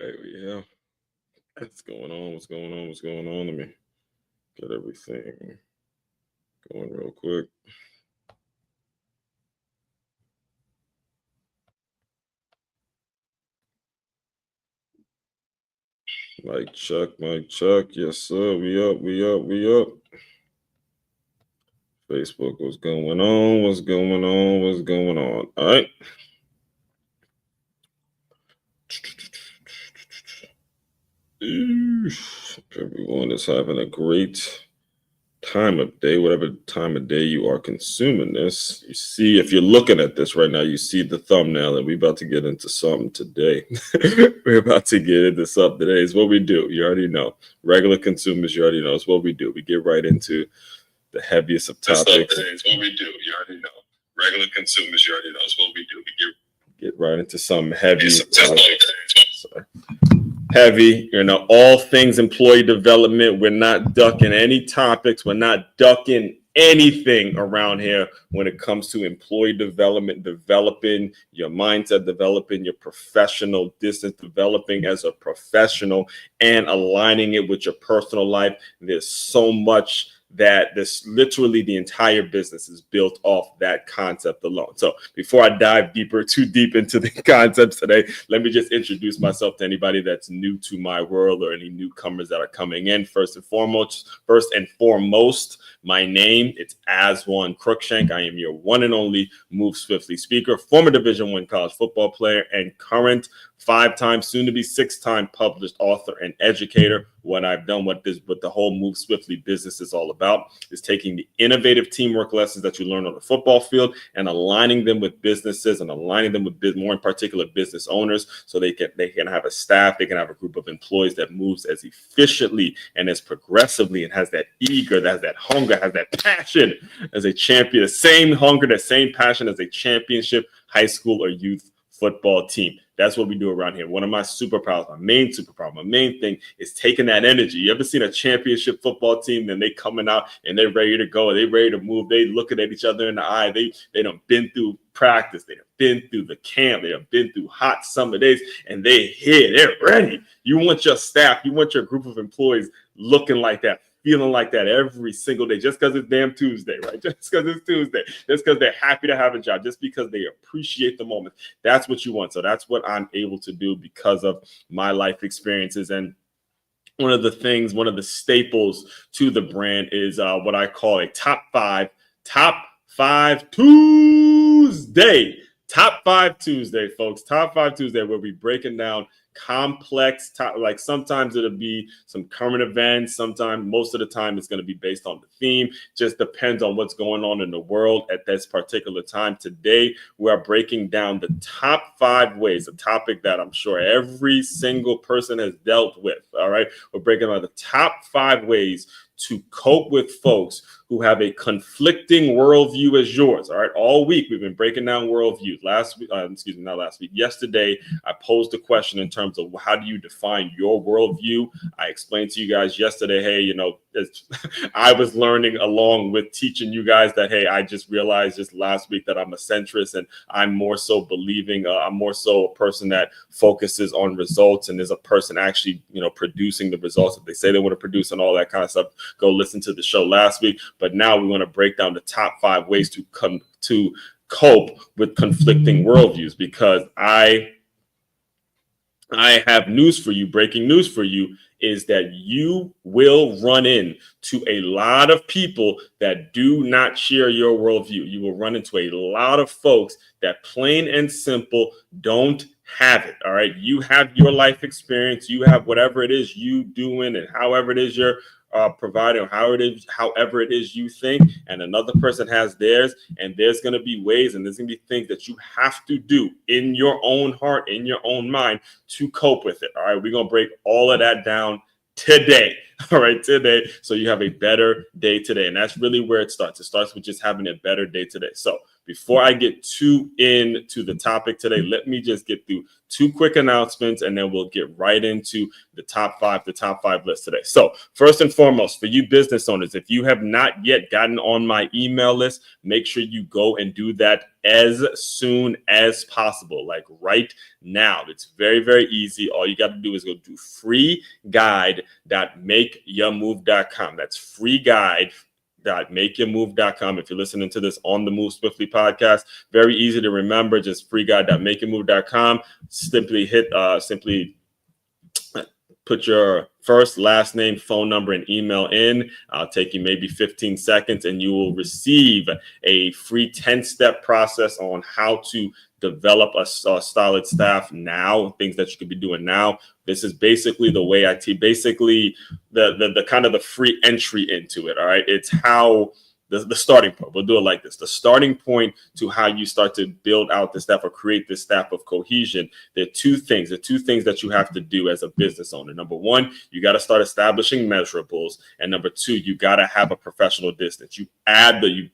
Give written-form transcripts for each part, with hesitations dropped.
right, yeah. What's going on? What's going on? What's going on? Let me get everything going real quick. Mic check, mic check. Yes, sir. We up, we up, we up. Facebook, what's going on? What's going on? What's going on? All right. Everyone is having a great time of day, whatever time of day you are consuming this. You see, if you're looking at this right now, you see the thumbnail, and we're about to get into something today. We're about to get into something today. It's what we do. You already know. Regular consumers, you already know. It's what we do. We get right into the heaviest of topics. It's what we do. You already know. Regular consumers, you already know. It's what we do. We get right into some heavy. Heavy, all things employee development. We're not ducking any topics. We're not ducking anything around here when it comes to employee development, developing your mindset, developing your professional distance, developing as a professional, and aligning it with your personal life. There's so much that this literally the entire business is built off that concept alone. So before I dive too deep into the concepts today, let me just introduce myself to anybody that's new to my world or any newcomers that are coming in. First and foremost, my name, it's Aswan Crookshank. I am your one and only Move Swiftly speaker, former Division I college football player, and current 5-time, soon to be 6-time published author and educator. What I've done, what the whole Move Swiftly business is all about, is taking the innovative teamwork lessons that you learn on the football field and aligning them with businesses and aligning them with more in particular business owners, so they can have a staff, they can have a group of employees that moves as efficiently and as progressively and has that hunger, has that passion as a champion, the same hunger, the same passion as a championship high school or youth football team. That's what we do around here. One of my superpowers, my main thing is taking that energy. You ever seen a championship football team, then they coming out and they're ready to go, they ready to move, they looking at each other in the eye, they done been through practice, they done been through the camp, they done been through hot summer days, and they're ready. You want your staff, you want your group of employees looking like that, feeling like that every single day, just because it's damn Tuesday, right? Just because it's Tuesday, just because they're happy to have a job, just because they appreciate the moment. That's what you want. So that's what I'm able to do because of my life experiences. And one of the staples to the brand is what I call a top five Tuesday. Top 5 Tuesday, folks. Top 5 Tuesday, where we breaking down complex, like sometimes it'll be some current events, sometimes most of the time it's going to be based on the theme. Just depends on what's going on in the world at this particular time. Today we are breaking down the top 5 ways, a topic that I'm sure every single person has dealt with. All right, we're breaking down the top 5 ways to cope with folks who have a conflicting worldview as yours. All right. All week we've been breaking down worldviews. Yesterday, I posed a question in terms of how do you define your worldview? I explained to you guys yesterday, hey, I was learning along with teaching you guys that, hey, I just realized just last week that I'm a centrist and I'm more so believing, I'm more so a person that focuses on results and is a person actually, producing the results that they say they want to produce and all that kind of stuff. Go listen to the show last week. But now we want to break down the top 5 ways to cope with conflicting worldviews, because I have news for you. Breaking news for you is that you will run into a lot of people that do not share your worldview. You will run into a lot of folks that plain and simple don't have it. All right. You have your life experience. You have whatever it is you doing and however it is you're providing, or however it is you think, and another person has theirs, and there's going to be ways and there's going to be things that you have to do in your own heart, in your own mind, to cope with it. All right, we're going to break all of that down today. All right, today, so you have a better day today. And that's really where it starts. It starts with just having a better day today. So before I get too into the topic today, let me just get through 2 quick announcements, and then we'll get right into the top five list today. So first and foremost, for you business owners, if you have not yet gotten on my email list, make sure you go and do that as soon as possible, like right now. It's very, very easy. All you got to do is go to freeguide.makeyourmove.com. That's freeguide.makeyourmove.com. If you're listening to this on the Move Swiftly podcast, very easy to remember, just freeguide.makeyourmove.com. Simply put your first, last name, phone number, and email in. I'll take you maybe 15 seconds, and you will receive a free 10-step process on how to develop a solid staff now, things that you could be doing now. This is basically the way I teach, basically the kind of the free entry into it. All right. It's how the starting point. We'll do it like this. The starting point to how you start to build out the staff or create this staff of cohesion. There are two things that you have to do as a business owner. Number one, you got to start establishing measurables. And number two, you got to have a professional distance. You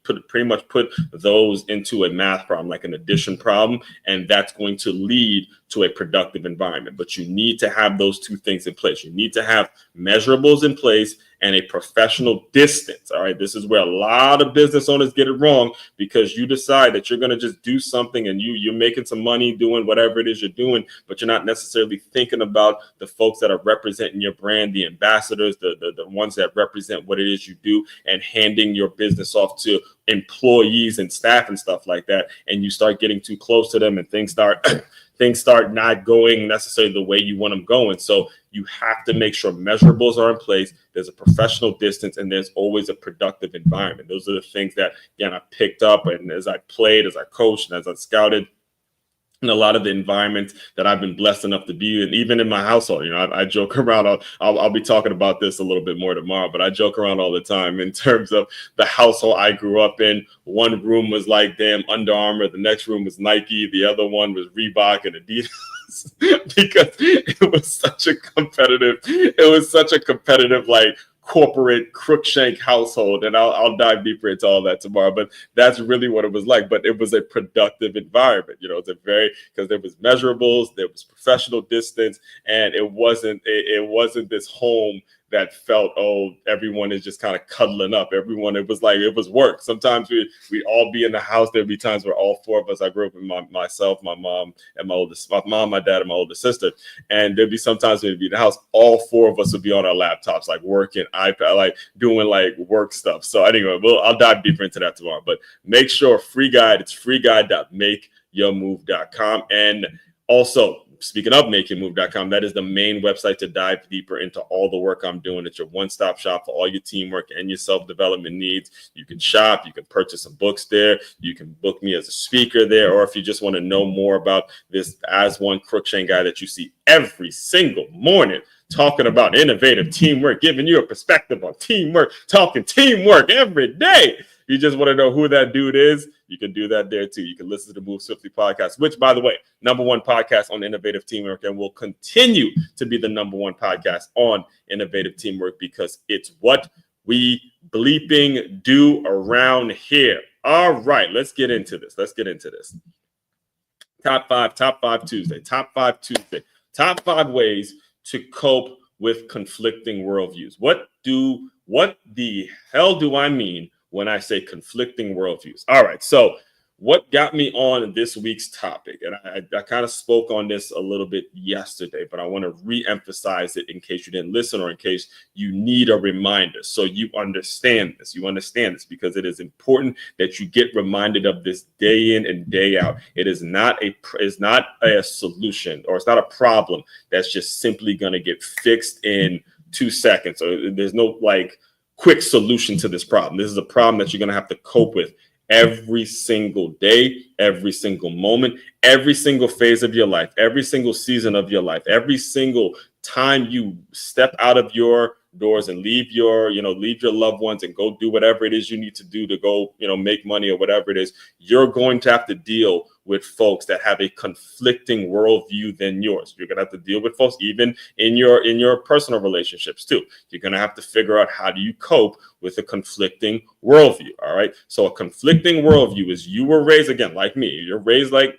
pretty much put those into a math problem, like an addition problem, and that's going to lead to a productive environment. But you need to have those two things in place. You need to have measurables in place and a professional distance. All right. This is where a lot of business owners get it wrong, because you decide that you're going to just do something and you're making some money doing whatever it is you're doing, but you're not necessarily thinking about the folks that are representing your brand, the ambassadors, the ones that represent what it is you do, and handing your business off to employees and staff and stuff like that. And you start getting too close to them and things start not going necessarily the way you want them going. So you have to make sure measurables are in place. There's a professional distance, and there's always a productive environment. Those are the things that, again, I picked up, and as I played, as I coached, and as I scouted, in a lot of the environments that I've been blessed enough to be in, even in my household. You know, I joke around. I'll be talking about this a little bit more tomorrow, but I joke around all the time in terms of the household I grew up in. One room was like damn Under Armour, the next room was Nike, the other one was Reebok and Adidas. Because it was such a competitive like corporate Crookshank household, and I'll dive deeper into all that tomorrow, but that's really what it was like. But it was a productive environment, you know. It's because there was measurables, there was professional distance, and it wasn't this home that felt, oh, everyone is just kind of cuddling up. It was work. Sometimes we'd all be in the house. There'd be times where all four of us, I grew up with myself, my mom, and my dad, and my older sister. And there'd be sometimes we'd be in the house, all four of us would be on our laptops, like working, iPad, like doing like work stuff. So anyway, I'll dive deeper into that tomorrow. But make sure it's freeguide.makeyourmove.com. And also, speaking of makeyourmove.com, that is the main website to dive deeper into all the work I'm doing. It's your one-stop shop for all your teamwork and your self-development needs. You can shop, you can purchase some books there, you can book me as a speaker there, or if you just want to know more about this as one Crookshank guy that you see every single morning talking about innovative teamwork, giving you a perspective on teamwork, talking teamwork every day. You just want to know who that dude is, you can do that there too. You can listen to the Move Swiftly podcast, which, by the way, #1 podcast on innovative teamwork, and will continue to be the #1 podcast on innovative teamwork, because it's what we bleeping do around here. All right, let's get into this. Top five Tuesday. Top 5 ways to cope with conflicting worldviews. What the hell do I mean when I say conflicting worldviews? All right. So what got me on this week's topic, and I kind of spoke on this a little bit yesterday, but I want to re-emphasize it in case you didn't listen, or in case you need a reminder, so you understand this. Because it is important that you get reminded of this day in and day out. It is not a solution, or it's not a problem that's just simply going to get fixed in 2 seconds. So there's no like quick solution to this problem. This is a problem that you're going to have to cope with every single day, every single moment, every single phase of your life, every single season of your life, every single time you step out of your doors and leave your loved ones and go do whatever it is you need to do to go, make money or whatever it is. You're going to have to deal with folks that have a conflicting worldview than yours. You're going to have to deal with folks even in your personal relationships too. You're going to have to figure out how do you cope with a conflicting worldview. All right. So a conflicting worldview is you were raised, again, like me. You're raised like,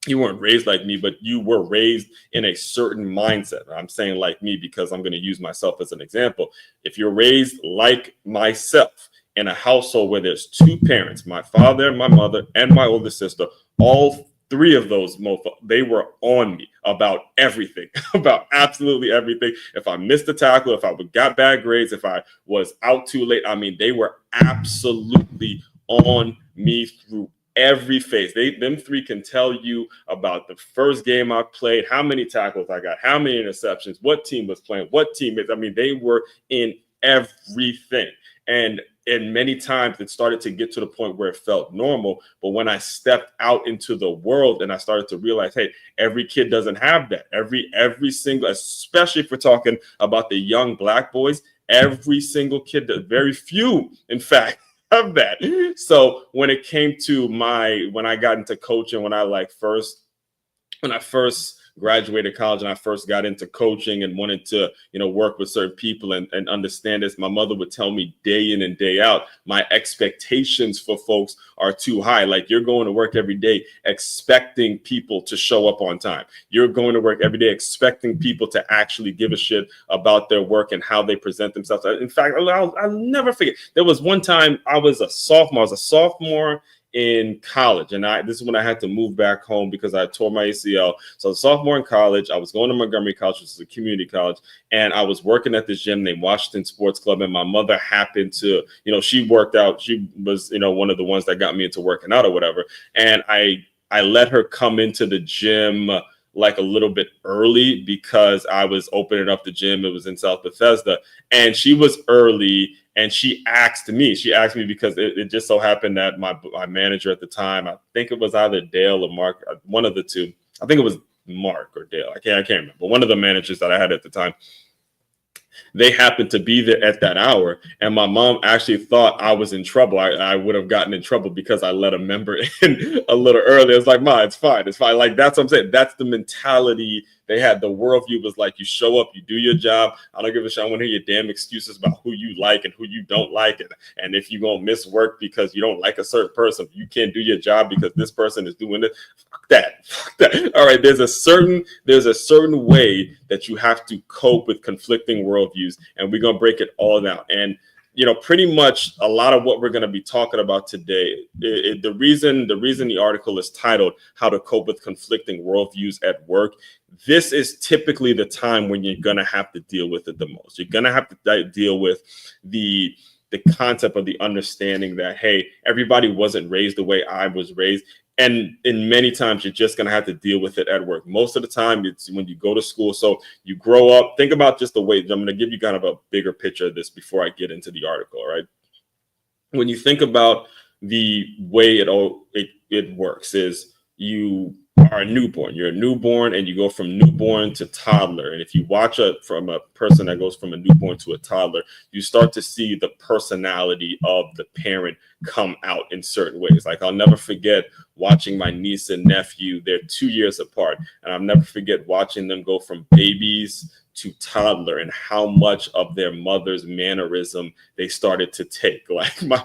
you weren't raised like me, but you were raised in a certain mindset. I'm saying like me because I'm going to use myself as an example. If you're raised like myself in a household where there's two parents, my father, my mother, and my older sister, all three of those, they were on me about everything, about absolutely everything. If I missed a tackle, if I got bad grades, if I was out too late, I mean, they were absolutely on me through every phase. Them three can tell you about the first game I played, how many tackles I got, how many interceptions, what team was playing, what teammates. I mean, they were in everything. And many times it started to get to the point where it felt normal. But when I stepped out into the world and I started to realize, hey, every kid doesn't have that. Every single, especially if we're talking about the young Black boys, every single kid, very few, in fact, of that. So when it came to when I got into coaching, when I first graduated college and I first got into coaching and wanted to, work with certain people and understand this, my mother would tell me day in and day out, my expectations for folks are too high. Like, you're going to work every day expecting people to show up on time. You're going to work every day expecting people to actually give a shit about their work and how they present themselves. In fact, I'll never forget. There was one time I was a sophomore in college, and this is when I had to move back home because I tore my ACL. So I was a sophomore in college. I was going to Montgomery College, which is a community college, and I was working at this gym named Washington Sports Club. And my mother happened to, she worked out. She was, one of the ones that got me into working out or whatever. And I let her come into the gym like a little bit early because I was opening up the gym. It was in South Bethesda, and she was early. And she asked me because it just so happened that my manager at the time, I think it was either Dale or Mark, one of the two. I think it was Mark or Dale. I can't remember. But one of the managers that I had at the time, they happened to be there at that hour. And my mom actually thought I was in trouble. I would have gotten in trouble because I let a member in a little early. It's like, Ma, it's fine. It's fine. Like, that's what I'm saying. That's the mentality they had. The worldview was like, you show up, you do your job. I don't give a shit. I want to hear your damn excuses about who you like and who you don't like. And if you're going to miss work because you don't like a certain person, you can't do your job because this person is doing it. Fuck that. All right. There's a certain way that you have to cope with conflicting worldviews. And we're going to break it all down. And pretty much a lot of what we're going to be talking about today, the reason the article is titled How to Cope with Conflicting Worldviews at Work, this is typically the time when you're going to have to deal with it the most. You're going to have to deal with the concept of the understanding that, hey, everybody wasn't raised the way I was raised. And in many times, you're just going to have to deal with it at work. Most of the time, it's when you go to school. So you grow up. Think about just the way. I'm going to give you kind of a bigger picture of this before I get into the article. All right. When you think about the way it works, is you are a newborn. You're a newborn, and you go from newborn to toddler. And if you watch from a person that goes from a newborn to a toddler, you start to see the personality of the parent come out in certain ways. Like, I'll never forget watching my niece and nephew. They're 2 years apart, and I'll never forget watching them go from babies to toddler and how much of their mother's mannerism they started to take. Like, my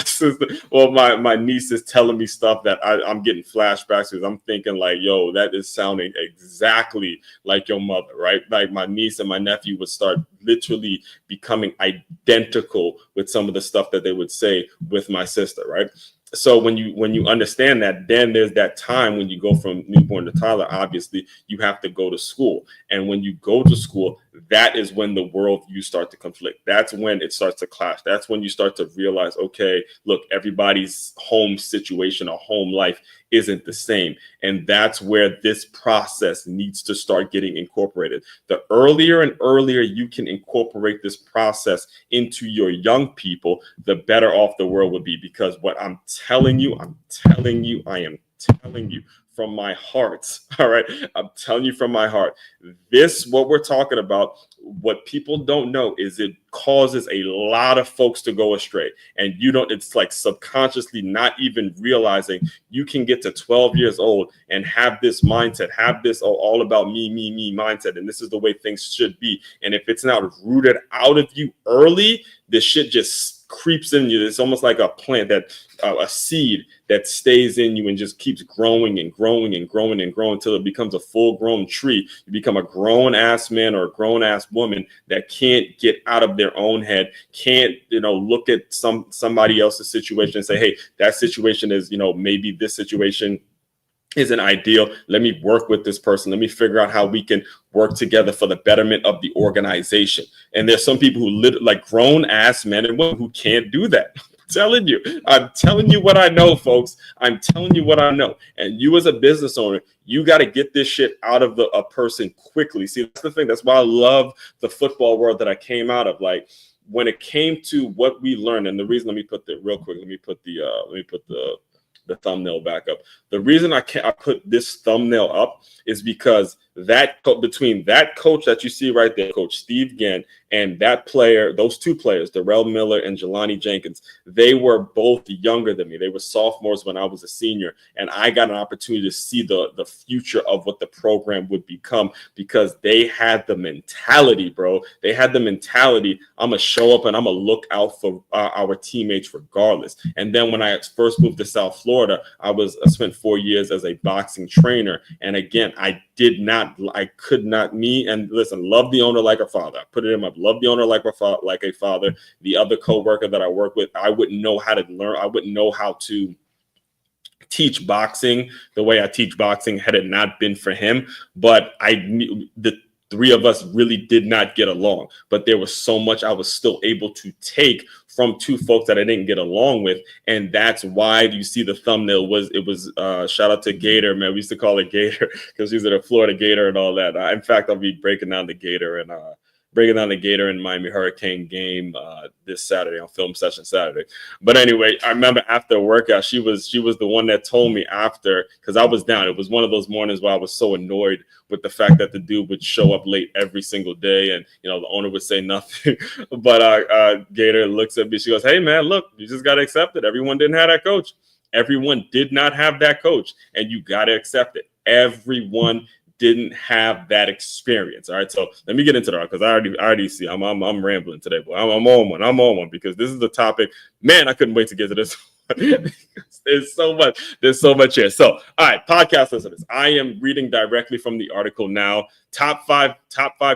sister, well, my niece is telling me stuff that I'm getting flashbacks because I'm thinking like, yo, that is sounding exactly like your mother, right? Like, my niece and my nephew would start literally becoming identical with some of the stuff that they would say with my sister, right? So when you understand that, then there's that time when you go from newborn to toddler. Obviously, you have to go to school. And when you go to school, that is when the worldviews start to conflict. That's when it starts to clash. That's when you start to realize, okay, look, everybody's home situation or home life isn't the same. And that's where this process needs to start getting incorporated. The earlier and earlier you can incorporate this process into your young people, the better off the world would be. Because what I'm telling you, I am telling you from my heart. All right. I'm telling you from my heart. What we're talking about, what people don't know is it causes a lot of folks to go astray. And it's like subconsciously not even realizing you can get to 12 years old and have this mindset, have this all about me mindset. And this is the way things should be. And if it's not rooted out of you early, this shit just creeps in you. It's almost like a plant a seed that stays in you and just keeps growing and growing and growing and growing until it becomes a full-grown tree. You become a grown-ass man or a grown-ass woman that can't get out of their own head, can't, look at somebody else's situation and say, hey, that situation is, maybe this situation isn't ideal. Let me work with this person. Let me figure out how we can work together for the betterment of the organization. And there's some people who live like grown ass men and women who can't do that. I'm telling you what I know, folks. I'm telling you what I know. And you as a business owner, you got to get this shit out of a person quickly. See, that's the thing. That's why I love the football world that I came out of. Like when it came to what we learned, and the reason, let me put the thumbnail back up. The reason I put this thumbnail up is because between that coach that you see right there, Coach Steve Ginn, and that player, those two players, Darrell Miller and Jelani Jenkins, they were both younger than me. They were sophomores when I was a senior, and I got an opportunity to see the future of what the program would become because they had the mentality, bro. They had the mentality, I'm going to show up and I'm going to look out for our teammates regardless. And then when I first moved to South Florida, I spent 4 years as a boxing trainer. And again, I could not, and listen, love the owner like a father. I put it in my love the owner like a father. The other coworker that I work with, I wouldn't know how to learn. I wouldn't know how to teach boxing the way I teach boxing had it not been for him. But I knew the three of us really did not get along, but there was so much I was still able to take from two folks that I didn't get along with. And that's why you see the thumbnail was shout out to Gator, man. We used to call it Gator because he's a Florida Gator and all that. In fact, I'll be breaking down the Gator in Miami Hurricane game this Saturday on Film Session Saturday. But anyway, I remember after a workout, she was the one that told me after, because I was down. It was one of those mornings where I was so annoyed with the fact that the dude would show up late every single day and, the owner would say nothing. But Gator looks at me. She goes, hey, man, look, you just got to accept it. Everyone didn't have that coach. Everyone did not have that coach, and you got to accept it. Everyone didn't have that experience. All right, so let me get into that because I already see I'm rambling today, but I'm on one because this is the topic. Man, I couldn't wait to get to this. There's so much here. So, all right, podcast listeners, I am reading directly from the article now. Top five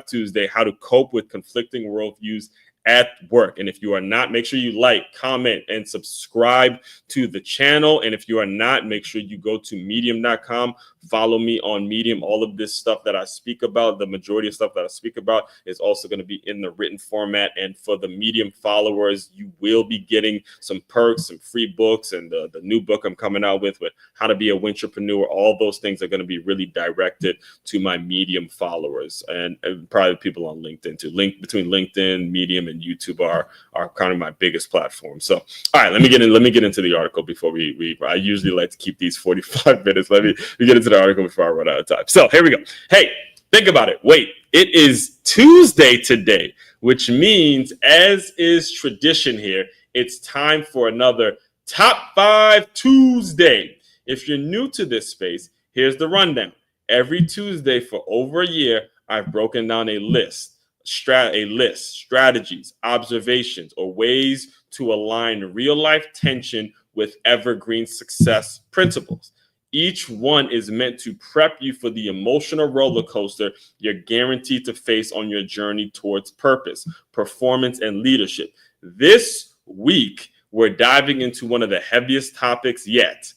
Tuesday: How to cope with conflicting worldviews at work. And if you are not, make sure you like, comment, and subscribe to the channel. And if you are not, make sure you go to medium.com. Follow me on Medium. All of this stuff that I speak about, the majority of stuff that I speak about is also going to be in the written format. And for the Medium followers, you will be getting some perks, some free books, and the new book I'm coming out with how to be a entrepreneur. All those things are going to be really directed to my Medium followers and probably people on LinkedIn too. Between LinkedIn, Medium, and YouTube are kind of my biggest platforms. So, all right, let me get into the article before I usually like to keep these 45 minutes. Let me get into the article before I run out of time. So here we go. Hey, think about it. Wait, it is Tuesday today, which means, as is tradition here, it's time for another Top 5 Tuesday. If you're new to this space, here's the rundown. Every Tuesday for over a year, I've broken down a list, strategies, observations, or ways to align real-life tension with evergreen success principles. Each one is meant to prep you for the emotional roller coaster you're guaranteed to face on your journey towards purpose, performance, and leadership. This week, we're diving into one of the heaviest topics yet,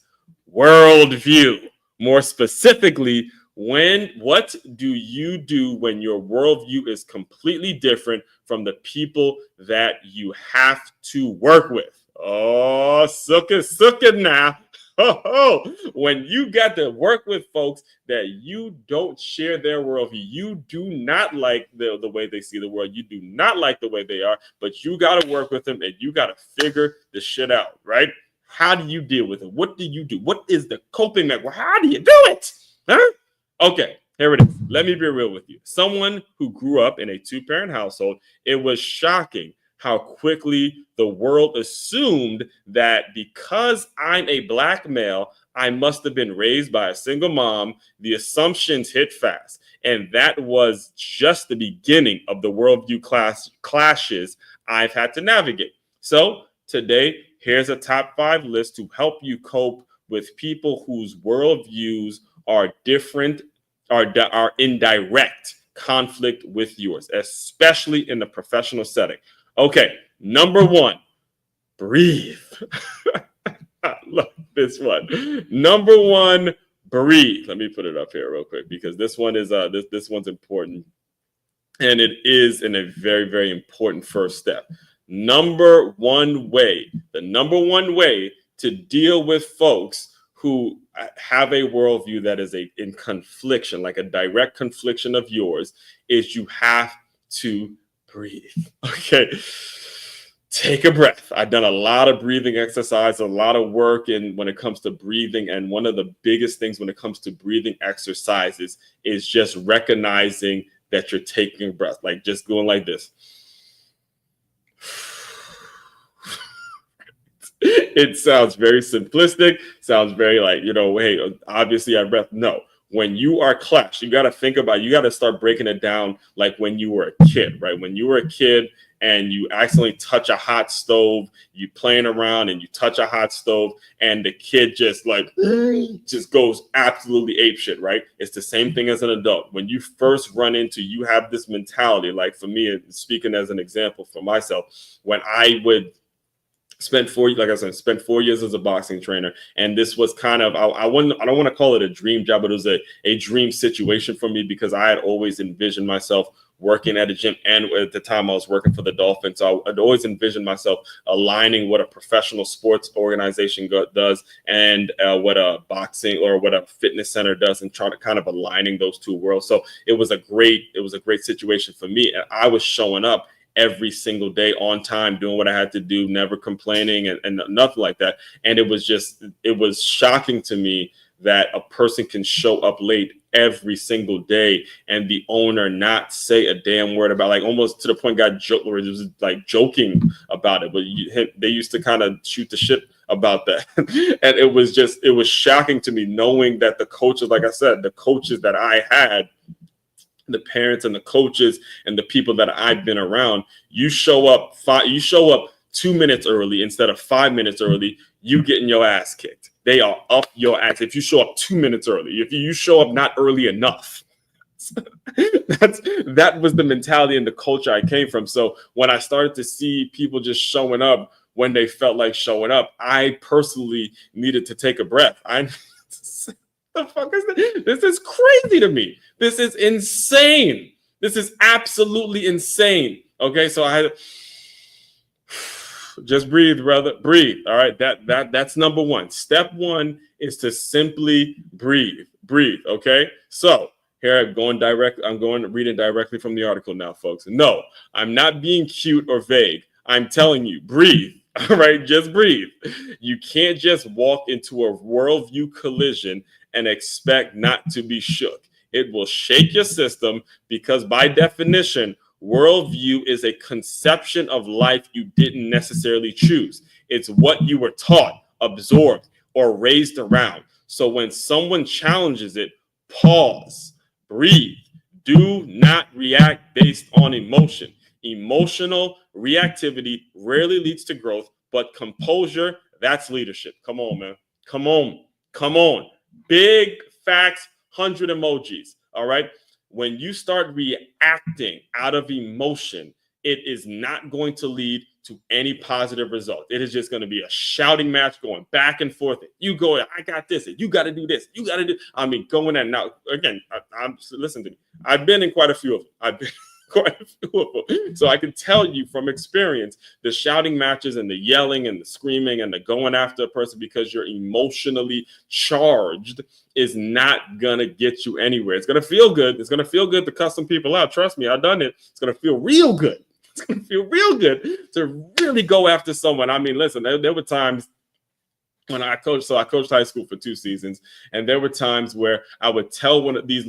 worldview. More specifically, what do you do when your worldview is completely different from the people that you have to work with? Oh, suck it now. When you got to work with folks that you don't share their worldview, you do not like the way they see the world, you do not like the way they are, but you got to work with them and you got to figure the shit out, right? How do you deal with it? What do you do? What is the coping mechanism? How do you do it? Huh? Okay, here it is. Let me be real with you. Someone who grew up in a two-parent household, it was shocking how quickly the world assumed that because I'm a Black male, I must have been raised by a single mom. The assumptions hit fast. And that was just the beginning of the worldview clashes I've had to navigate. So today, here's a top 5 list to help you cope with people whose worldviews are different, are in direct conflict with yours, especially in the professional setting. Okay, number 1, breathe. I love this one. Number 1, breathe. Let me put it up here real quick because this one is this one's important, and it is in a very, very important first step. The number one way to deal with folks who have a worldview that is in confliction, like a direct confliction of yours, is you have to breathe. Okay. Take a breath. I've done a lot of breathing exercise, a lot of work when it comes to breathing. And one of the biggest things when it comes to breathing exercises is just recognizing that you're taking a breath, like just going like this. It sounds very simplistic, sounds very like, hey, obviously I breath. No. When you are clashed, you got to start breaking it down like when you were a kid, right? When you were a kid and you accidentally touch a hot stove, you playing around and you touch a hot stove and the kid just goes absolutely apeshit, right? It's the same thing as an adult. When you first run into, you have this mentality, like for me, speaking as an example for myself, when I would spent 4 years as a boxing trainer. And this was kind of, I don't want to call it a dream job, but it was a dream situation for me because I had always envisioned myself working at a gym. And at the time I was working for the Dolphins. So I'd always envisioned myself aligning what a professional sports organization does and what a boxing or what a fitness center does, and trying to kind of aligning those two worlds. So it was a great situation for me. And I was showing up every single day on time, doing what I had to do, never complaining and nothing like that. And it was shocking to me that a person can show up late every single day and the owner not say a damn word about, like, almost to the point joking about it. But they used to kind of shoot the shit about that. And it was shocking to me knowing that the coaches, like I said, the coaches that I had, the parents and the coaches and the people that I've been around, you show up 2 minutes early instead of 5 minutes early, you getting your ass kicked. They are up your ass if you show up 2 minutes early. If you show up not early enough. That was the mentality and the culture I came from. So when I started to see people just showing up when they felt like showing up, I personally needed to take a breath. The fuck is this? This is crazy to me. This is insane. This is absolutely insane. Okay, so I had just breathe, brother. Breathe. All right, that's number 1. Step 1 is to simply breathe. Breathe. Okay. So here I'm reading directly from the article now, folks. No, I'm not being cute or vague. I'm telling you, breathe. All right, just breathe. You can't just walk into a worldview collision and expect not to be shook. It will shake your system because by definition, worldview is a conception of life you didn't necessarily choose. It's what you were taught, absorbed, or raised around. So when someone challenges it, pause, breathe. Do not react based on emotion. Emotional reactivity rarely leads to growth, but composure, that's leadership. Come on, man. Come on. Big facts, 100 emojis. All right. When you start reacting out of emotion, it is not going to lead to any positive result. It is just going to be a shouting match going back and forth. You go, I got this. You got to do this. You got to do. I mean, going at now again. Listen to me. I've been in quite a few of them. So I can tell you from experience, the shouting matches and the yelling and the screaming and the going after a person because you're emotionally charged is not gonna get you anywhere. It's gonna feel good. It's gonna feel good to cuss some people out. Trust me, I've done it. It's gonna feel real good. It's gonna feel real good to really go after someone. I mean, listen, there were times when I coached, so I coached high school for 2 seasons, and there were times where I would tell one of these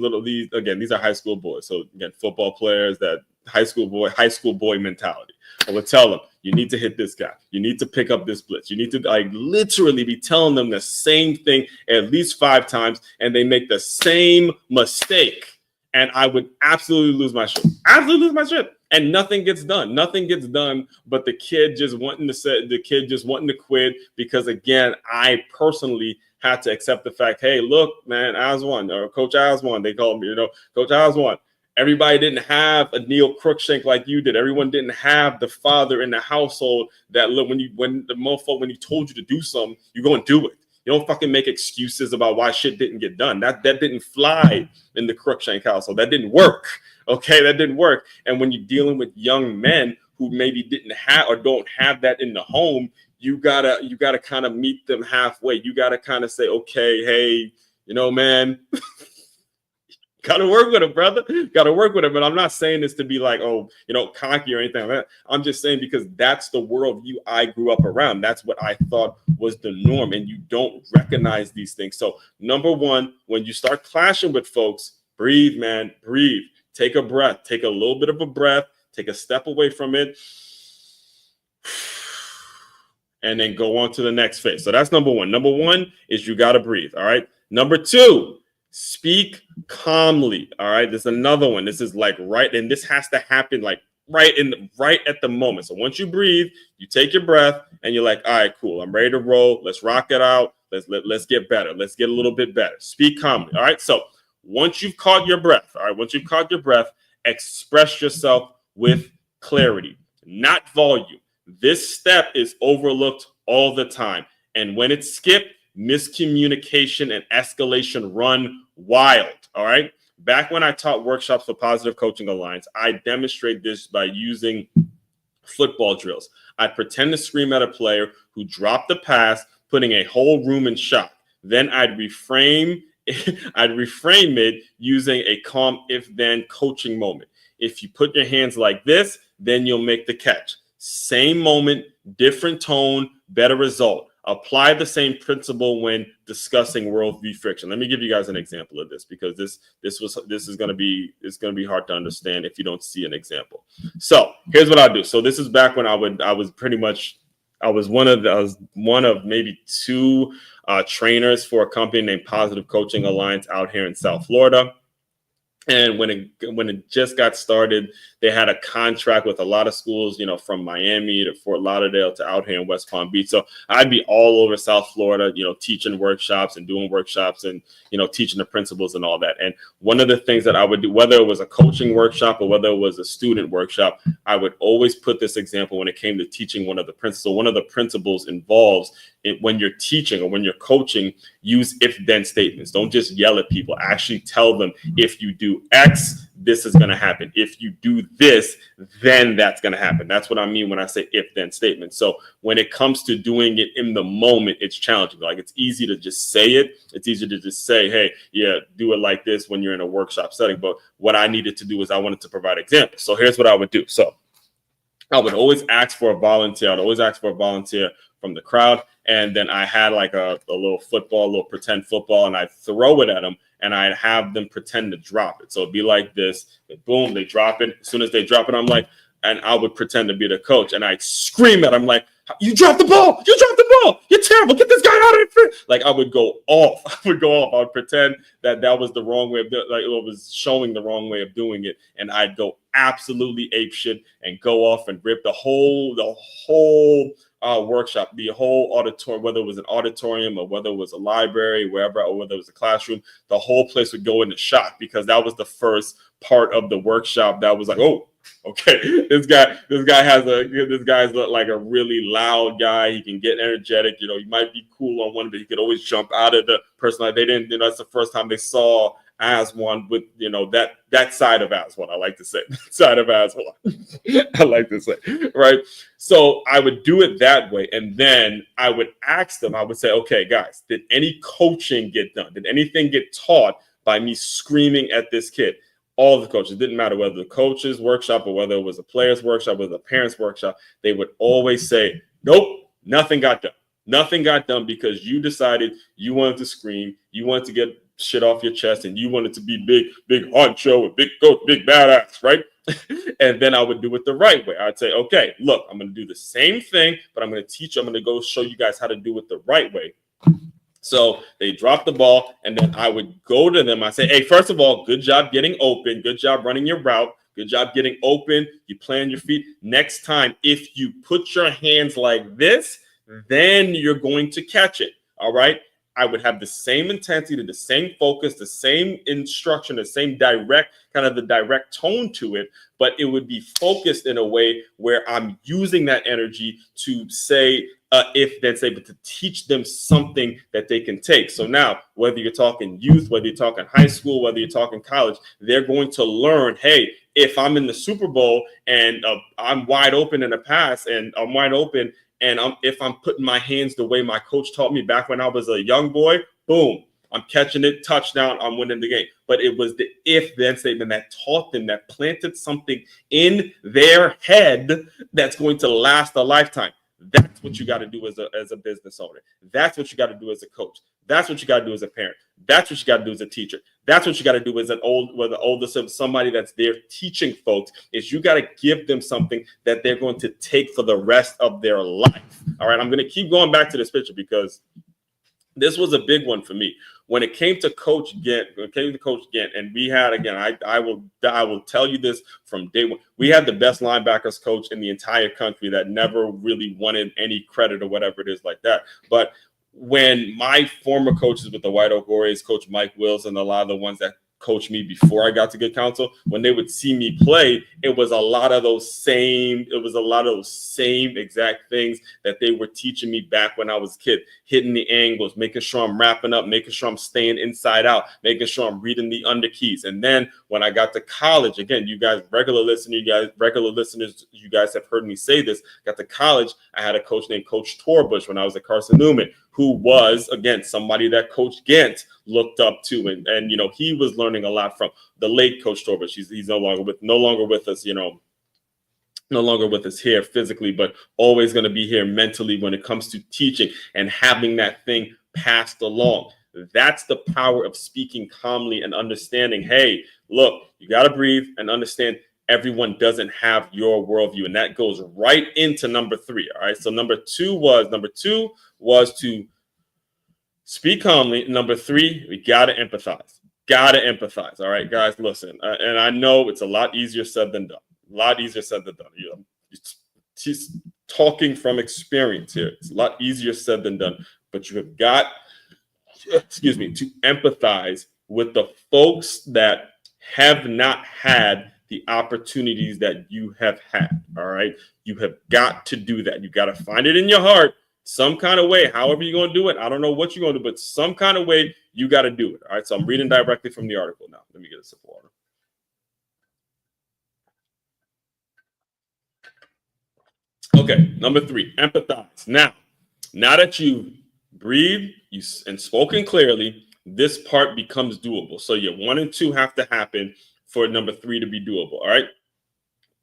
again, these are high school boys. So again, football players, that high school boy mentality. I would tell them, you need to hit this guy. You need to pick up this blitz. You need to literally be telling them the same thing at least 5 times, and they make the same mistake. And I would absolutely lose my shit. Absolutely lose my shit. And nothing gets done. Nothing gets done, but the kid just wanting to quit because, again, I personally had to accept the fact, hey, look, man, Aswan, or Coach Aswan, they called me, Coach Aswan. Everybody didn't have a Neil Cruikshank like you did. Everyone didn't have the father in the household that when he told you to do something, you go and do it. You don't fucking make excuses about why shit didn't get done. That didn't fly in the Cruikshank household. That didn't work. Okay, that didn't work. And when you're dealing with young men who maybe didn't have or don't have that in the home, you gotta kind of meet them halfway. You gotta kind of say, okay, hey, man, gotta work with him, brother. Gotta work with him. And I'm not saying this to be like, cocky or anything like that. I'm just saying because that's the worldview I grew up around. That's what I thought was the norm. And you don't recognize these things. So number one, when you start clashing with folks, breathe, man, breathe. Take a breath. Take a little bit of a breath. Take a step away from it. And then go on to the next phase. So that's number one. Number one is you got to breathe. All right. Number two, speak calmly. All right. There's another one. This is like right. And this has to happen like right at the moment. So once you breathe, you take your breath and you're like, all right, cool. I'm ready to roll. Let's rock it out. Let's get better. Let's get a little bit better. Speak calmly. All right. So once you've caught your breath, express yourself with clarity, not volume. This step is overlooked all the time. And when it's skipped, miscommunication and escalation run wild. All right. Back when I taught workshops for Positive Coaching Alliance, I demonstrate this by using football drills. I'd pretend to scream at a player who dropped the pass, putting a whole room in shock. Then I'd reframe it using a calm if-then coaching moment. If you put your hands like this, then you'll make the catch. Same moment, different tone, better result. Apply the same principle when discussing worldview friction. Let me give you guys an example of this because this is going to be hard to understand if you don't see an example. So here's what I'll do. So this is back when I was one of maybe 2 trainers for a company named Positive Coaching Alliance out here in South Florida. And when it just got started, they had a contract with a lot of schools, from Miami to Fort Lauderdale to out here in West Palm Beach. So I'd be all over South Florida, teaching workshops and doing workshops and, teaching the principles and all that. And one of the things that I would do, whether it was a coaching workshop or whether it was a student workshop, I would always put this example when it came to teaching one of the principles. So one of the principles involves when you're teaching or when you're coaching, use if-then statements. Don't just yell at people. Actually tell them, if you do X, this is going to happen. If you do this, then that's going to happen. That's what I mean when I say if-then statements. So when it comes to doing it in the moment, it's challenging. Like, it's easy to just say it. It's easy to just say, hey, yeah, do it like this when you're in a workshop setting. But what I needed to do is I wanted to provide examples. So here's what I would do. So I would always ask for a volunteer. I'd always ask for a volunteer from the crowd. And then I had like a little pretend football, and I'd throw it at them, and I'd have them pretend to drop it. So it'd be like this. Boom, they drop it. As soon as they drop it, I'm like, and I would pretend to be the coach, and I'd scream at them like, you dropped the ball. You dropped the ball. You're terrible. Get this guy out of here. Like, I would go off. I would pretend that was the wrong way of doing it. Like, it was showing the wrong way of doing it. And I'd go absolutely apeshit and go off and rip the whole workshop, the whole auditorium, whether it was an auditorium or whether it was a library, wherever, or whether it was a classroom, the whole place would go into shock because that was the first part of the workshop that was like, oh, okay, this guy's like a really loud guy. He can get energetic. He might be cool on one, but he could always jump out at the person. Like, they didn't, that's the first time they saw Aswan with, that side of Aswan. I like to say side of Aswan. I like to say, right? So I would do it that way. And then I would ask them, I would say, okay, guys, did any coaching get done? Did anything get taught by me screaming at this kid? All the coaches, didn't matter whether the coach's workshop or whether it was a player's workshop, whether the parents' workshop, they would always say, nope, nothing got done. Nothing got done because you decided you wanted to scream, you wanted to get shit off your chest, and you wanted to be big honcho, a big coach, big badass, right? And then I would do it the right way. I'd say, okay, look, I'm going to do the same thing, but I'm going to teach you. I'm going to go show you guys how to do it the right way. So they dropped the ball, and then I would go to them. I say, hey, first of all, good job getting open. Good job running your route. Good job getting open. You plan your feet. Next time, if you put your hands like this, then you're going to catch it. All right. I would have the same intensity, the same focus, the same instruction, the same direct, kind of the direct tone to it, but it would be focused in a way where I'm using that energy to say, if then say, but to teach them something that they can take. So now, whether you're talking youth, whether you're talking high school, whether you're talking college, they're going to learn, hey, if I'm in the Super Bowl and I'm wide open in a pass and I'm wide open, and if I'm putting my hands the way my coach taught me back when I was a young boy, boom, I'm catching it, touchdown, I'm winning the game. But it was the if-then statement that taught them, that planted something in their head that's going to last a lifetime. That's what you got to do as a business owner. That's what you got to do as a coach. That's what you got to do as a parent. That's what you got to do as a teacher. That's what you got to do as the oldest of somebody that's there teaching folks, is you got to give them something that they're going to take for the rest of their life. All right, I'm going to keep going back to this picture because this was a big one for me. When it came to Coach Gent, and we had, again, I will tell you this from day one, we had the best linebackers coach in the entire country that never really wanted any credit or whatever it is like that. But when my former coaches with the White Oak Warriors, Coach Mike Wills, and a lot of the ones that coached me before I got to Good Counsel, when they would see me play, it was a lot of those same exact things that they were teaching me back when I was a kid, hitting the angles, making sure I'm wrapping up, making sure I'm staying inside out, making sure I'm reading the underkeys. And then when I got to college, again, you guys, regular listeners, you guys have heard me say this, got to college, I had a coach named Coach Torbush when I was at Carson Newman, who was, again, somebody that Coach Gent looked up to. And you know, he was learning a lot from the late Coach Torbush. He's no longer with us, no longer with us here physically, but always going to be here mentally when it comes to teaching and having that thing passed along. That's the power of speaking calmly and understanding, hey, look, you got to breathe and understand everyone doesn't have your worldview. And that goes right into number 3. All right. So number two was to speak calmly. Number 3, we got to empathize. Got to empathize. All right, guys, listen. And I know it's a lot easier said than done. A lot easier said than done. You know, she's talking from experience here. It's a lot easier said than done. But you have got, to empathize with the folks that have not had the opportunities that you have had. All right. You have got to do that. You got to find it in your heart, some kind of way, however you're going to do it. I don't know what you're going to do, but some kind of way you got to do it. All right. So I'm reading directly from the article now. Let me get a sip of water. Okay. Number 3, empathize. Now that you breathed and spoken clearly, this part becomes doable. So your 1 and 2 have to happen for number 3 to be doable. All right.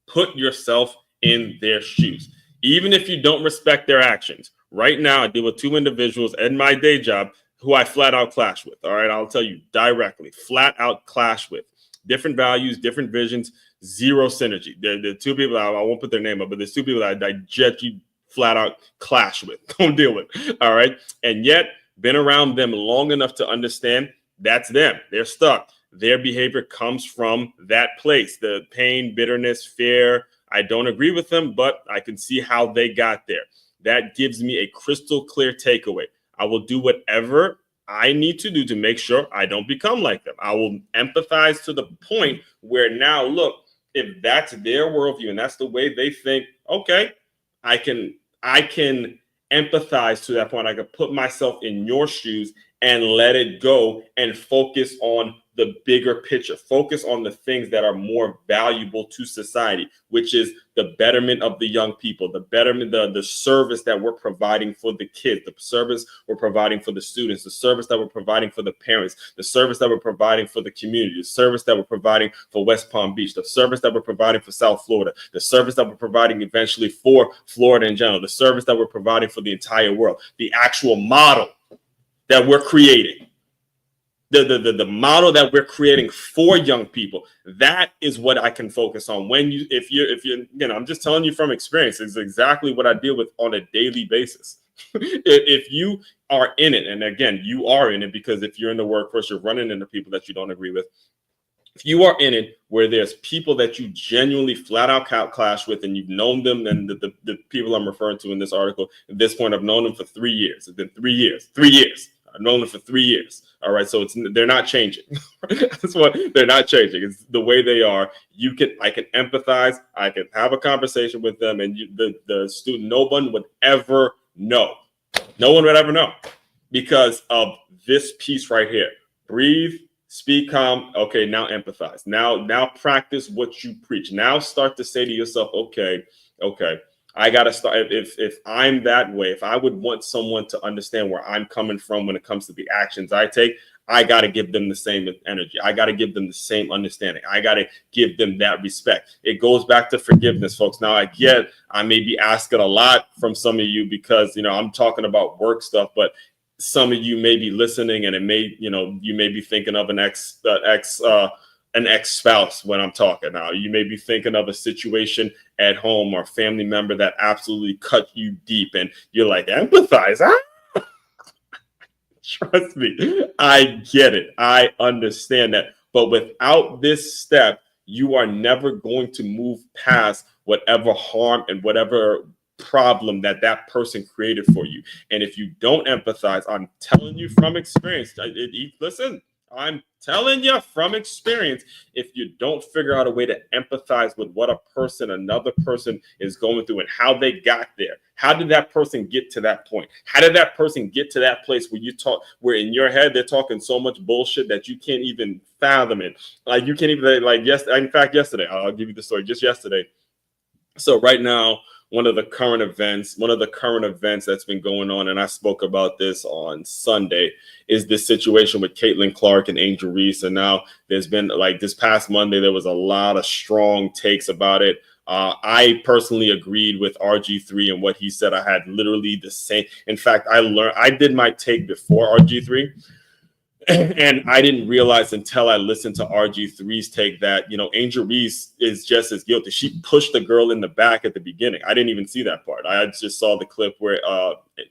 Put yourself in their shoes, even if you don't respect their actions. Right now, I deal with 2 individuals in my day job who I flat out clash with. All right. I'll tell you directly, flat out clash with. Different values, different visions, zero synergy. The 2 people, I won't put their name up, but there's 2 people that I just flat out clash with. Don't deal with. All right. And yet, been around them long enough to understand that's them. They're stuck. Their behavior comes from that place, the pain, bitterness, fear. I don't agree with them, but I can see how they got there. That gives me a crystal clear takeaway. I will do whatever I need to do to make sure I don't become like them. I will empathize to the point where now, look, if that's their worldview and that's the way they think, okay, I can empathize to that point. I can put myself in your shoes and let it go and focus on the bigger picture. Focus on the things that are more valuable to society, which is the betterment of the young people, the betterment, the service that we're providing for the kids, the service we're providing for the students, the service that we're providing for the parents, the service that we're providing for the community, the service that we're providing for West Palm Beach, the service that we're providing for South Florida, the service that we're providing eventually for Florida in general, the service that we're providing for the entire world, the actual model that we're creating. The model that we're creating for young people, that is what I can focus on. If you're, I'm just telling you from experience, it's exactly what I deal with on a daily basis. If you are in it, and again, you are in it, because if you're in the workforce, you're running into people that you don't agree with. If you are in it where there's people that you genuinely flat out clash with, and you've known them, and the people I'm referring to in this article, at this point, I've known them for 3 years. It's been 3 years. I've known them for 3 years. All right. So they're not changing. That's what they're not changing. It's the way they are. I can empathize. I can have a conversation with them, and the student, no one would ever know. No one would ever know because of this piece right here. Breathe, speak calm. Okay. Now empathize. Now practice what you preach. Now start to say to yourself, okay. I got to start. If I'm that way, if I would want someone to understand where I'm coming from when it comes to the actions I take, I got to give them the same energy. I got to give them the same understanding. I got to give them that respect. It goes back to forgiveness, folks. Now, I may be asking a lot from some of you because, I'm talking about work stuff, but some of you may be listening, and it may, you may be thinking of an ex-spouse when I'm talking now. You may be thinking of a situation at home or a family member that absolutely cut you deep, and you're like, empathize, huh? Trust me, I get it. I understand that. But without this step, you are never going to move past whatever harm and whatever problem that person created for you. And if you don't empathize, I'm telling you from experience, listen, I'm telling you from experience, if you don't figure out a way to empathize with what another person is going through and how they got there, how did that person get to that point? How did that person get to that place where in your head they're talking so much bullshit that you can't even fathom it? Like you can't even in fact, yesterday, I'll give you the story. Just yesterday. So right now, one of the current events that's been going on, and I spoke about this on Sunday, is this situation with Caitlin Clark and Angel Reese. And now there's been, this past Monday, there was a lot of strong takes about it. I personally agreed with RG3 and what he said. I had literally the same. In fact, I did my take before RG3. And I didn't realize until I listened to RG3's take that, Angel Reese is just as guilty. She pushed the girl in the back at the beginning. I didn't even see that part. I just saw the clip where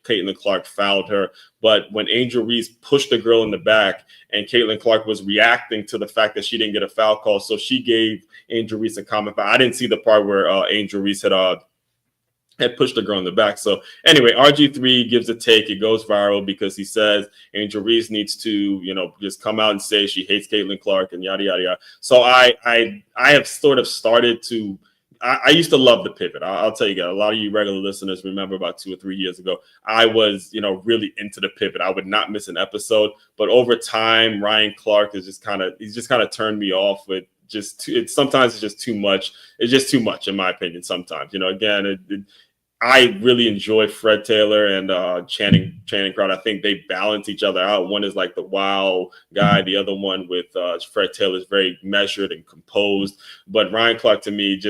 Caitlin Clark fouled her. But when Angel Reese pushed the girl in the back, and Caitlin Clark was reacting to the fact that she didn't get a foul call, so she gave Angel Reese a comment. I didn't see the part where Angel Reese had pushed the girl in the back. So anyway, RG3 gives a take. It goes viral because he says Angel Reese needs to, just come out and say she hates Caitlin Clark and yada, yada, yada. So I have sort of started to, I used to love the pivot. I'll tell you guys, a lot of you regular listeners remember about 2 or 3 years ago, I was, really into the pivot. I would not miss an episode, but over time, Ryan Clark he's just kind of turned me off with sometimes it's just too much. It's just too much in my opinion. Sometimes, again, I really enjoy Fred Taylor and Channing Crowder. I think they balance each other out. One is like the wow guy. The other one with Fred Taylor is very measured and composed. But Ryan Clark, to me, it's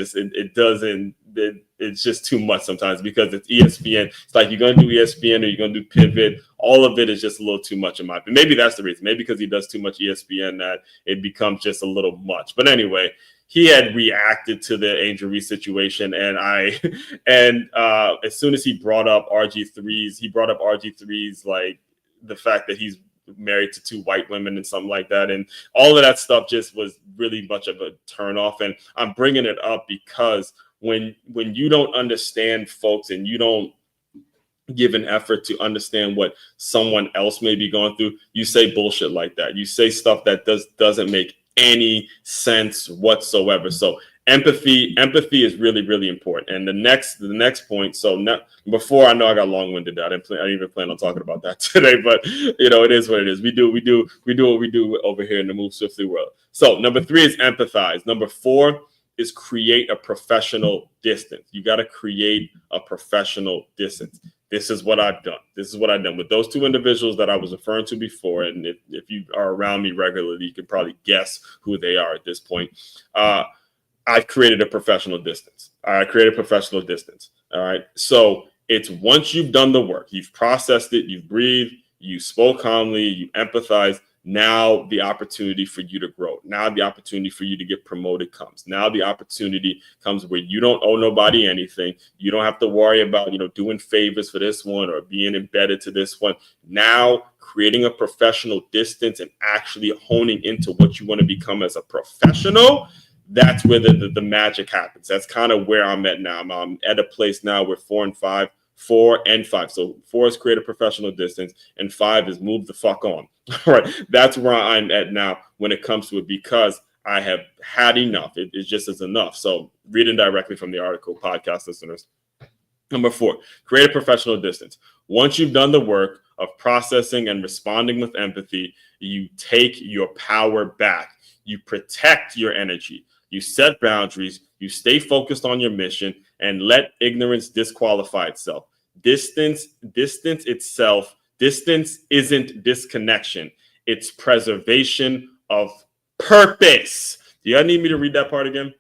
just too much sometimes because it's ESPN. It's like you're going to do ESPN or you're going to do pivot. All of it is just a little too much in my opinion. Maybe that's the reason. Maybe because he does too much ESPN that it becomes just a little much. But anyway, he had reacted to the Angel Reese situation, and as soon as he brought up RG3's, like the fact that he's married to 2 white women and something like that, and all of that stuff just was really much of a turnoff. And I'm bringing it up because when you don't understand folks and you don't give an effort to understand what someone else may be going through, you say bullshit like that. You say stuff that doesn't make any sense whatsoever. So Empathy is really, really important. And the next point. So before, I know I got long-winded. I didn't even plan on talking about that today, but it is what it is. We do what we do over here in the Move Swiftly world. So number 3 is empathize. Number 4 is create a professional distance. You got to create a professional distance. This is what I've done with those 2 individuals that I was referring to before. And if you are around me regularly, you can probably guess who they are at this point. I've created a professional distance. All right. So it's once you've done the work, you've processed it, you've breathed, you spoke calmly, you empathize. Now the opportunity for you to grow. Now the opportunity for you to get promoted comes. Now the opportunity comes where you don't owe nobody anything. You don't have to worry about, doing favors for this one or being embedded to this one. Now creating a professional distance and actually honing into what you want to become as a professional. That's where the magic happens. That's kind of where I'm at now. I'm at a place now where 4 and 5. So 4 is create a professional distance, and 5 is move the fuck on. All right. That's where I'm at now when it comes to it, because I have had enough. It just is enough. So reading directly from the article, podcast listeners. Number 4, create a professional distance. Once you've done the work of processing and responding with empathy, you take your power back. You protect your energy. You set boundaries. You stay focused on your mission and let ignorance disqualify itself. Distance isn't disconnection. It's preservation of purpose. Do you need me to read that part again?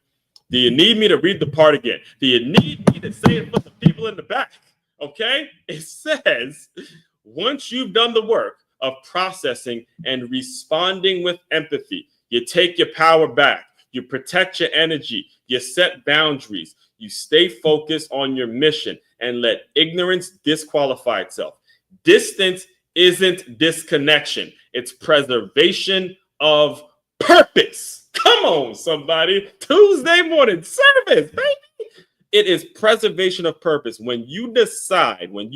Do you need me to read the part again? Do you need me to say it for the people in the back? Okay? It says, once you've done the work of processing and responding with empathy, you take your power back. You protect your energy. You set boundaries. You stay focused on your mission and let ignorance disqualify itself. Distance isn't disconnection. It's preservation of purpose. Come on, somebody. Tuesday morning service, baby. It is preservation of purpose. When you decide, I'm going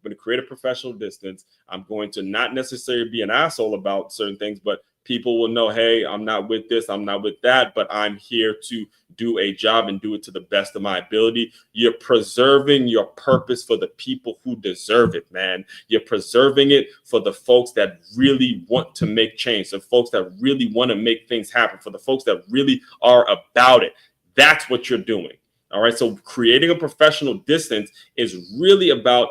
to create a professional distance. I'm going to not necessarily be an asshole about certain things, but people will know, hey, I'm not with this, I'm not with that, but I'm here to do a job and do it to the best of my ability. You're preserving your purpose for the people who deserve it, man. You're preserving it for the folks that really want to make change, the folks that really want to make things happen, for the folks that really are about it. That's what you're doing. All right. So creating a professional distance is really about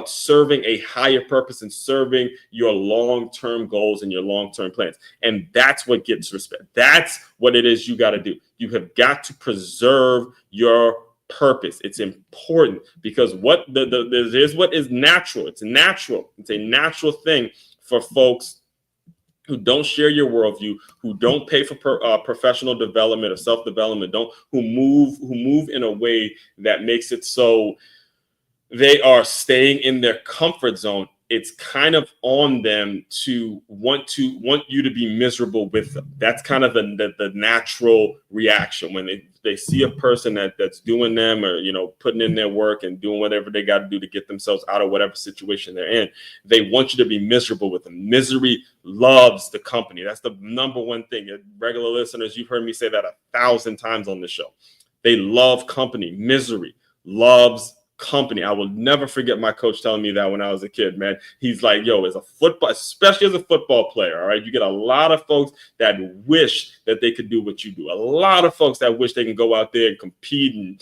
serving a higher purpose and serving your long-term goals and your long-term plans. And that's what gets respect. That's what it is you got to do. You have got to preserve your purpose. It's important because what is what is natural. It's natural. It's a natural thing for folks who don't share your worldview, who don't pay for professional development or self-development, who move in a way that makes it so they are staying in their comfort zone. It's kind of on them to want you to be miserable with them. That's kind of the natural reaction when they see a person that's doing them or, putting in their work and doing whatever they got to do to get themselves out of whatever situation they're in. They want you to be miserable with them. Misery loves the company. That's the number one thing. Regular listeners, you've heard me say that 1,000 times on the show. They love company. Misery loves company. I will never forget my coach telling me that when I was a kid, man. He's like, yo, especially as a football player, all right, you get a lot of folks that wish that they could do what you do. A lot of folks that wish they can go out there and compete and,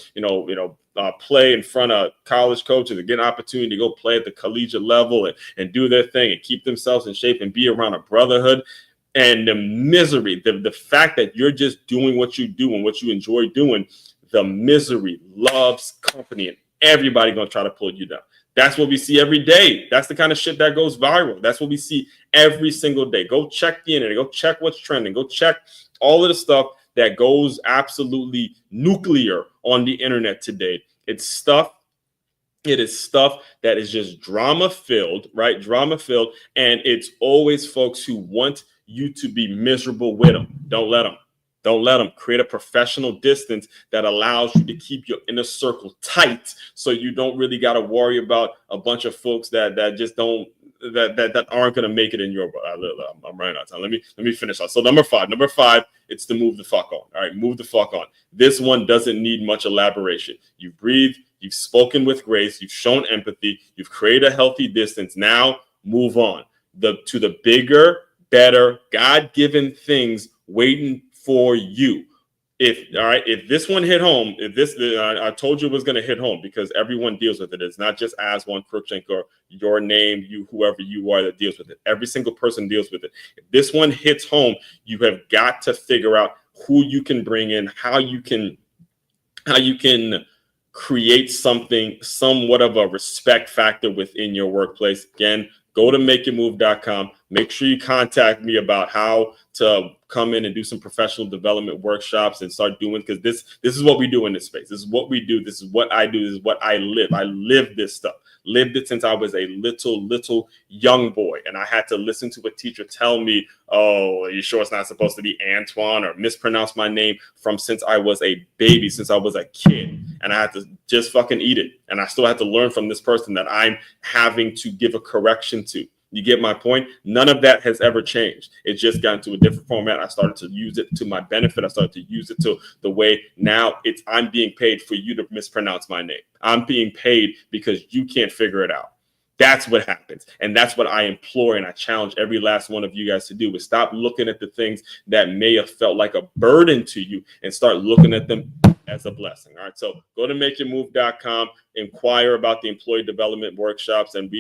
play in front of college coaches and get an opportunity to go play at the collegiate level and do their thing and keep themselves in shape and be around a brotherhood. And the misery, the fact that you're just doing what you do and what you enjoy doing, the misery loves company, and everybody gonna try to pull you down. That's what we see every day. That's the kind of shit that goes viral. That's what we see every single day. Go check the internet. Go check what's trending. Go check all of the stuff that goes absolutely nuclear on the internet today. It is stuff that is just drama filled, right? Drama filled. And it's always folks who want you to be miserable with them. Don't let them. Don't let them. Create a professional distance that allows you to keep your inner circle tight so you don't really got to worry about a bunch of folks that just don't that aren't going to make it in your world. I'm running out of time. Let me finish off. So number five, it's to move the fuck on. All right, move the fuck on. This one doesn't need much elaboration. You breathe. You've spoken with grace. You've shown empathy. You've created a healthy distance. Now move on to the bigger, better, God-given things waiting for you. If this one hit home, I told you it was going to hit home because everyone deals with it. It's not just as one Crookshank or your name, you, whoever you are that deals with it. Every single person deals with it. If this one hits home, you have got to figure out who you can bring in, how you can create somewhat of a respect factor within your workplace. Again, go to makeyourmove.com. Make sure you contact me about how to come in and do some professional development workshops and start doing, because this is what we do in this space. This is what we do. This is what I do. This is what I live. I live this stuff. Lived it since I was a little young boy. And I had to listen to a teacher tell me, oh, are you sure it's not supposed to be Antoine, or mispronounce my name from since I was a baby, since I was a kid. And I had to just fucking eat it. And I still had to learn from this person that I'm having to give a correction to. You get my point? None of that has ever changed. It's just gotten to a different format. I started to use it to my benefit. I started to use it to the way now I'm being paid for you to mispronounce my name. I'm being paid because you can't figure it out. That's what happens. And that's what I implore and I challenge every last one of you guys to do, is stop looking at the things that may have felt like a burden to you and start looking at them as a blessing. All right. So go to makeyourmove.com, inquire about the employee development workshops, and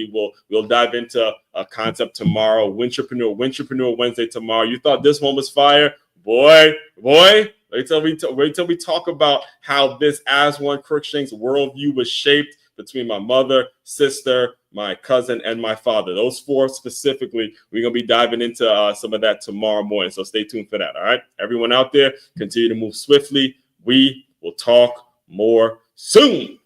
we'll dive into a concept tomorrow. Wintrepreneur Wednesday tomorrow. You thought this one was fire? Boy. Wait till we talk about how this As One Crookshank's worldview was shaped between my mother, sister, my cousin, and my father. Those four specifically, we're going to be diving into some of that tomorrow morning. So stay tuned for that. All right. Everyone out there, continue to move swiftly. We will talk more soon.